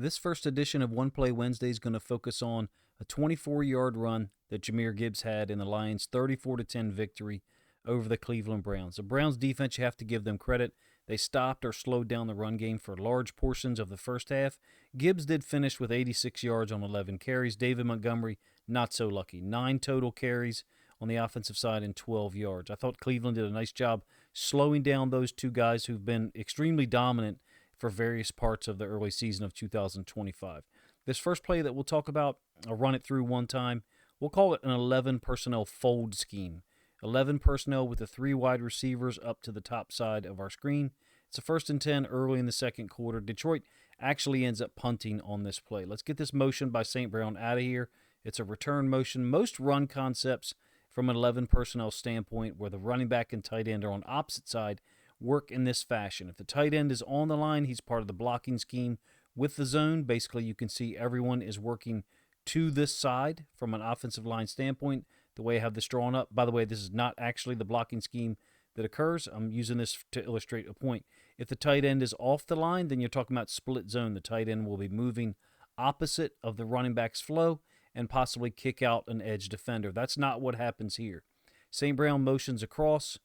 This first edition of One Play Wednesday is going to focus on a 24-yard run that Jahmyr Gibbs had in the Lions' 34-10 victory over the Cleveland Browns. The Browns defense, you have to give them credit. They stopped or slowed down the run game for large portions of the first half. Gibbs did finish with 86 yards on 11 carries. David Montgomery, not so lucky. 9 total carries on the offensive side and 12 yards. I thought Cleveland did a nice job slowing down those two guys who've been extremely dominant for various parts of the early season of 2025. This first play that we'll talk about, I'll run it through one time. We'll call it an 11 personnel fold scheme. 11 personnel with the 3 wide receivers up to the top side of our screen. It's a 1st and 10 early in the second quarter. Detroit actually ends up punting on this play. Let's get this motion by St. Brown out of here. It's a return motion. Most run concepts from an 11 personnel standpoint, where the running back and tight end are on opposite side, work in this fashion. If the tight end is on the line, he's part of the blocking scheme with the zone. Basically, you can see everyone is working to this side from an offensive line standpoint, the way I have this drawn up. By the way, this is not actually the blocking scheme that occurs. I'm using this to illustrate a point. If the tight end is off the line, then you're talking about split zone. The tight end will be moving opposite of the running back's flow and possibly kick out an edge defender. That's not what happens here. St. Brown motions across,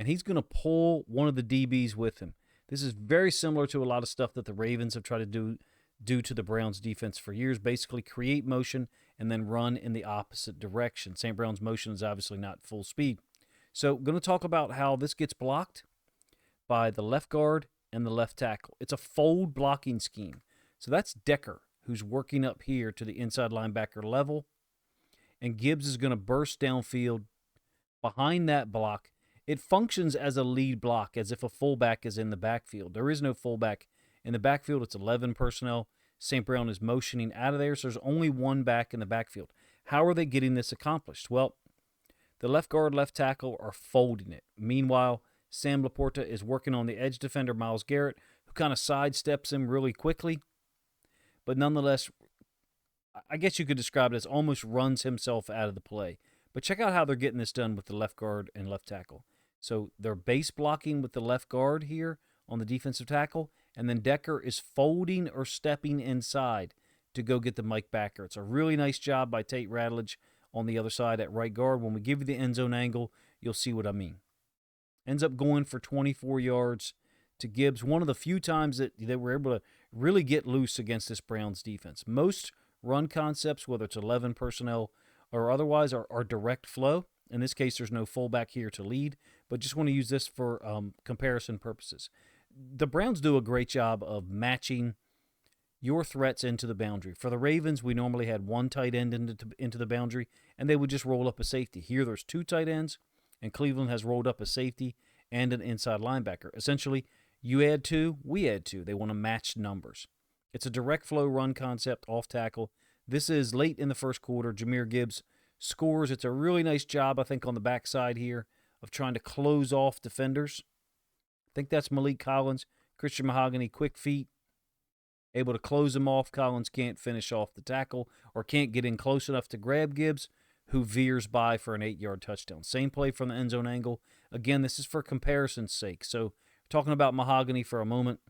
and he's going to pull one of the DBs with him. This is very similar to a lot of stuff that the Ravens have tried to do to the Browns defense for years. Basically create motion and then run in the opposite direction. St. Brown's motion is obviously not full speed. So I'm going to talk about how this gets blocked by the left guard and the left tackle. It's a fold blocking scheme. So that's Decker, who's working up here to the inside linebacker level. And Gibbs is going to burst downfield behind that block. It functions as a lead block, as if a fullback is in the backfield. There is no fullback in the backfield. It's 11 personnel. St. Brown is motioning out of there, so there's only one back in the backfield. How are they getting this accomplished? Well, the left guard, left tackle are folding it. Meanwhile, Sam Laporta is working on the edge defender, Myles Garrett, who kind of sidesteps him really quickly. But nonetheless, I guess you could describe it as almost runs himself out of the play. But check out how they're getting this done with the left guard and left tackle. So they're base blocking with the left guard here on the defensive tackle, and then Decker is folding or stepping inside to go get the Mike backer. It's a really nice job by Tate Ratledge on the other side at right guard. When we give you the end zone angle, you'll see what I mean. Ends up going for 24 yards to Gibbs. One of the few times that they were able to really get loose against this Browns defense. Most run concepts, whether it's 11 personnel or otherwise, are direct flow. In this case, there's no fullback here to lead, but just want to use this for comparison purposes. The Browns do a great job of matching your threats into the boundary. For the Ravens, we normally had one tight end into the boundary, and they would just roll up a safety. Here, there's 2 tight ends, and Cleveland has rolled up a safety and an inside linebacker. Essentially, you add 2, we add 2. They want to match numbers. It's a direct flow run concept off tackle. This is late in the first quarter. Jahmyr Gibbs scores. It's a really nice job, I think, on the backside here of trying to close off defenders. I think that's Malik Collins. Christian Mahogany, quick feet, able to close him off. Collins can't finish off the tackle or can't get in close enough to grab Gibbs, who veers by for an 8-yard touchdown. Same play from the end zone angle. Again, this is for comparison's sake. So talking about Mahogany for a moment.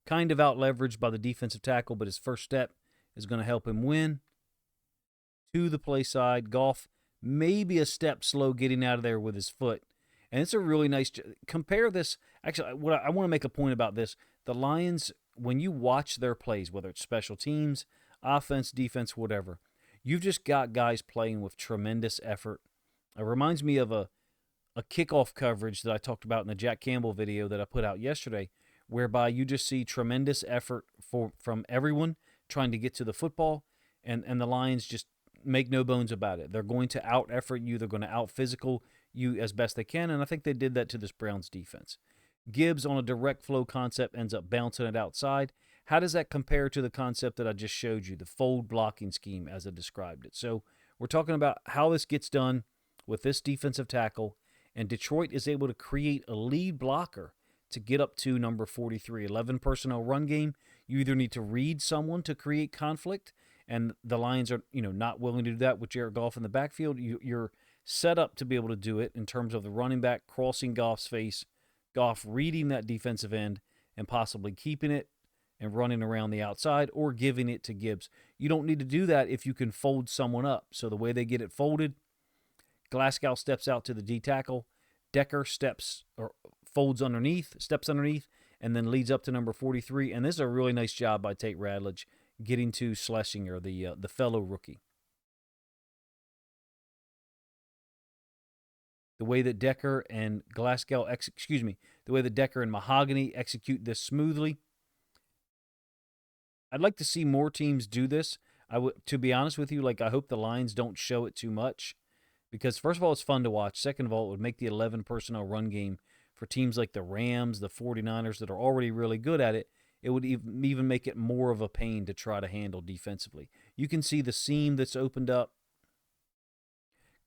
Kind of out-leveraged by the defensive tackle, but his first step is going to help him win. To the play side, Goff maybe a step slow getting out of there with his foot. And it's a really nice compare this. Actually, I want to make a point about this. The Lions, when you watch their plays, whether it's special teams, offense, defense, whatever, you've just got guys playing with tremendous effort. It reminds me of a kickoff coverage that I talked about in the Jack Campbell video that I put out yesterday, whereby you just see tremendous effort from everyone trying to get to the football, and the Lions just make no bones about it. They're going to out-effort you. They're going to out-physical you as best they can, and I think they did that to this Browns defense. Gibbs, on a direct flow concept, ends up bouncing it outside. How does that compare to the concept that I just showed you, the fold blocking scheme as I described it? So we're talking about how this gets done with this defensive tackle, and Detroit is able to create a lead blocker to get up to number 43. 11 personnel run game. You either need to read someone to create conflict, and the Lions are not willing to do that with Jared Goff in the backfield. You're set up to be able to do it in terms of the running back crossing Goff's face, Goff reading that defensive end, and possibly keeping it and running around the outside or giving it to Gibbs. You don't need to do that if you can fold someone up. So the way they get it folded, Glasgow steps out to the D tackle, Decker steps or folds underneath, steps underneath, and then leads up to number 43. And this is a really nice job by Tate Radledge getting to Schlesinger, the fellow rookie. The way that Decker and Glasgow, the way that Decker and Mahogany execute this smoothly. I'd like to see more teams do this. To be honest with you, I hope the Lions don't show it too much, because first of all, it's fun to watch. Second of all, it would make the 11 personnel run game for teams like the Rams, the 49ers that are already really good at it. It would even make it more of a pain to try to handle defensively. You can see the seam that's opened up.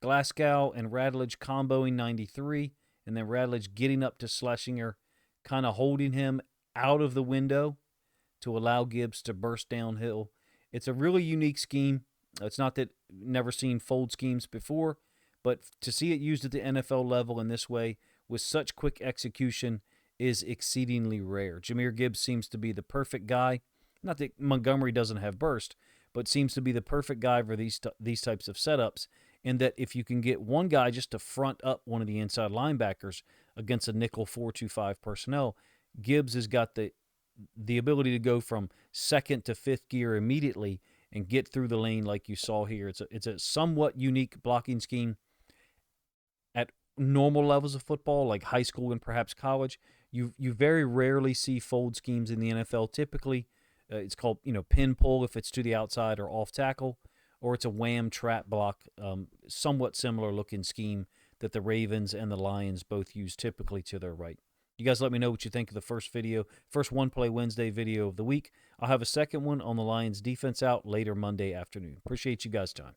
Glasgow and Radledge comboing 93, and then Radledge getting up to Schlesinger, kind of holding him out of the window to allow Gibbs to burst downhill. It's a really unique scheme. It's not that never seen fold schemes before, but to see it used at the NFL level in this way with such quick execution is exceedingly rare. Jahmyr Gibbs seems to be the perfect guy. Not that Montgomery doesn't have burst, but seems to be the perfect guy for these types of setups, in that if you can get one guy just to front up one of the inside linebackers against a nickel 4-2-5 personnel, Gibbs has got the ability to go from second to fifth gear immediately and get through the lane like you saw here. It's a somewhat unique blocking scheme at normal levels of football, like high school and perhaps college. You very rarely see fold schemes in the NFL. Typically, it's called pin pull if it's to the outside or off tackle, or it's a wham trap block, somewhat similar looking scheme that the Ravens and the Lions both use typically to their right. You guys let me know what you think of the first One Play Wednesday video of the week. I'll have a second one on the Lions defense out later Monday afternoon. Appreciate you guys' time.